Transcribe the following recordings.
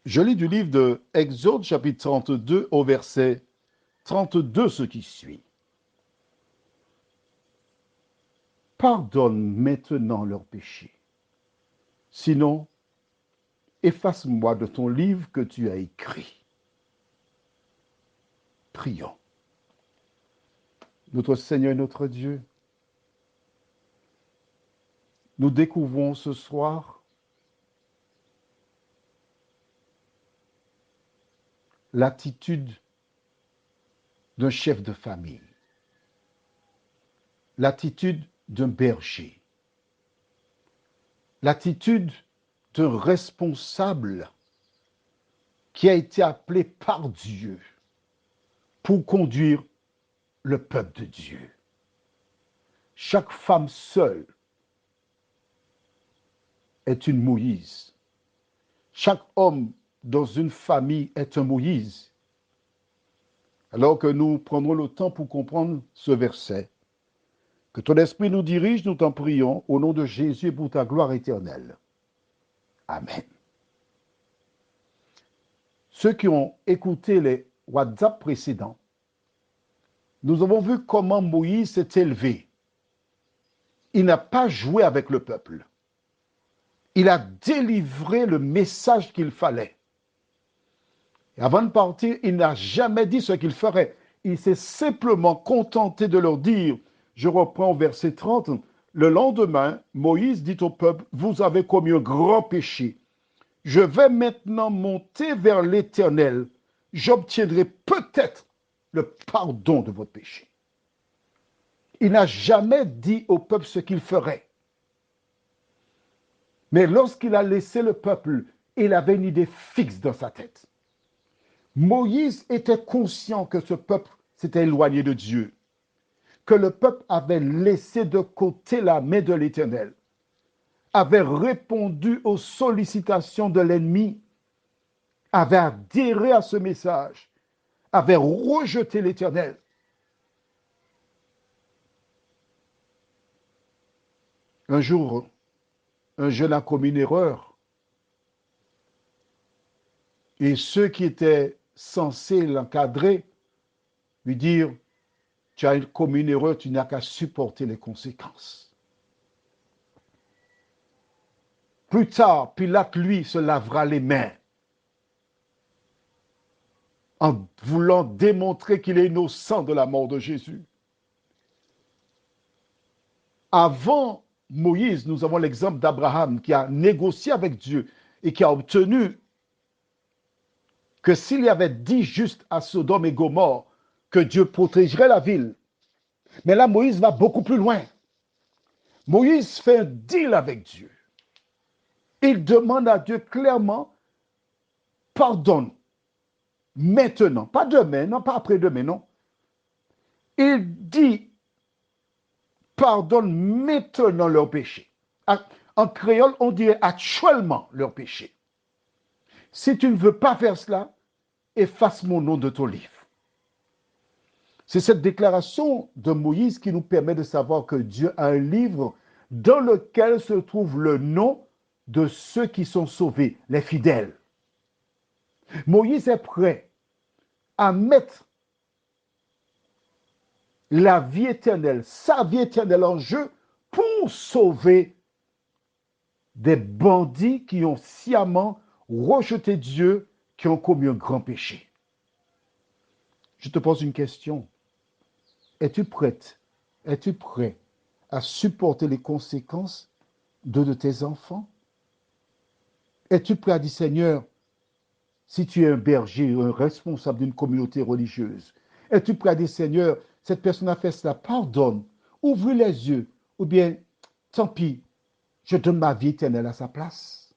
Je lis du livre de Exode chapitre 32 au verset 32 ce qui suit. Pardonne maintenant leurs péchés. Sinon, efface-moi de ton livre que tu as écrit. Prions. Notre Seigneur et notre Dieu, nous découvrons ce soir l'attitude d'un chef de famille, l'attitude d'un berger, l'attitude d'un responsable qui a été appelé par Dieu pour conduire le peuple de Dieu. Chaque femme seule est une Moïse. Chaque homme dans une famille est un Moïse. Alors que nous prendrons le temps pour comprendre ce verset, que ton esprit nous dirige, nous t'en prions, au nom de Jésus et pour ta gloire éternelle. Amen. Ceux qui ont écouté les WhatsApp précédents, nous avons vu comment Moïse s'est élevé. Il n'a pas joué avec le peuple. Il a délivré le message qu'il fallait. Et avant de partir, il n'a jamais dit ce qu'il ferait. Il s'est simplement contenté de leur dire, je reprends au verset 30, le lendemain, Moïse dit au peuple, vous avez commis un grand péché. Je vais maintenant monter vers l'Éternel. J'obtiendrai peut-être le pardon de votre péché. Il n'a jamais dit au peuple ce qu'il ferait. Mais lorsqu'il a laissé le peuple, il avait une idée fixe dans sa tête. Moïse était conscient que ce peuple s'était éloigné de Dieu, que le peuple avait laissé de côté la main de l'Éternel, avait répondu aux sollicitations de l'ennemi, avait adhéré à ce message, avait rejeté l'Éternel. Un jour, un jeune a commis une erreur et ceux qui étaient censés l'encadrer lui dirent, tu as commis une erreur, tu n'as qu'à supporter les conséquences. Plus tard, Pilate, lui, se lavera les mains en voulant démontrer qu'il est innocent de la mort de Jésus. Avant Moïse, nous avons l'exemple d'Abraham qui a négocié avec Dieu et qui a obtenu que s'il y avait 10 justes à Sodome et Gomorrhe, que Dieu protégerait la ville. Mais là, Moïse va beaucoup plus loin. Moïse fait un deal avec Dieu. Il demande à Dieu clairement, pardonne maintenant, pas demain, non, pas après-demain, non. Il dit, pardonne maintenant leurs péchés. En créole, on dirait actuellement leurs péchés. Si tu ne veux pas faire cela, efface mon nom de ton livre. C'est cette déclaration de Moïse qui nous permet de savoir que Dieu a un livre dans lequel se trouve le nom de ceux qui sont sauvés, les fidèles. Moïse est prêt à mettre la vie éternelle, sa vie éternelle en jeu pour sauver des bandits qui ont sciemment rejeté Dieu, qui ont commis un grand péché. Je te pose une question. Es-tu prête, es-tu prêt à supporter les conséquences de tes enfants? Es-tu prêt à dire, Seigneur, si tu es un berger, un responsable d'une communauté religieuse, es-tu prêt à dire, Seigneur, cette personne a fait cela, pardonne, ouvre les yeux, ou bien, tant pis, je donne ma vie éternelle à sa place?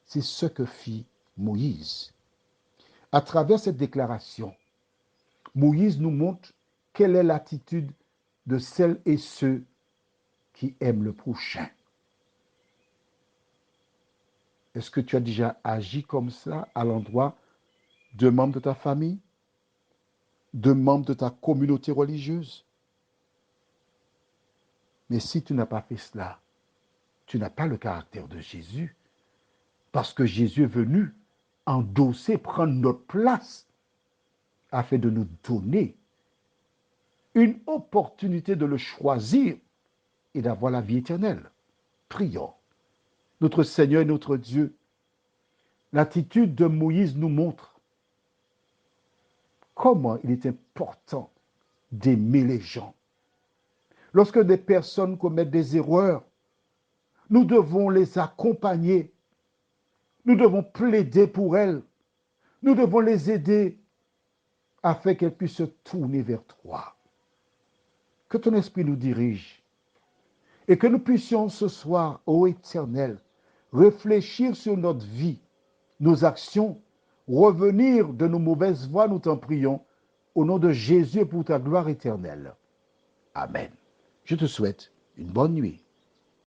C'est ce que fit Moïse. À travers cette déclaration, Moïse nous montre quelle est l'attitude de celles et ceux qui aiment le prochain. Est-ce que tu as déjà agi comme ça à l'endroit de membres de ta famille, de membres de ta communauté religieuse? Mais si tu n'as pas fait cela, tu n'as pas le caractère de Jésus, parce que Jésus est venu endosser, prendre notre place, afin de nous donner une opportunité de le choisir et d'avoir la vie éternelle. Prions. Notre Seigneur et notre Dieu, l'attitude de Moïse nous montre comment il est important d'aimer les gens. Lorsque des personnes commettent des erreurs, nous devons les accompagner. Nous devons plaider pour elles. Nous devons les aider afin qu'elles puissent se tourner vers toi. Que ton esprit nous dirige et que nous puissions ce soir, ô Éternel, réfléchir sur notre vie, nos actions, revenir de nos mauvaises voies, nous t'en prions, au nom de Jésus et pour ta gloire éternelle. Amen. Je te souhaite une bonne nuit.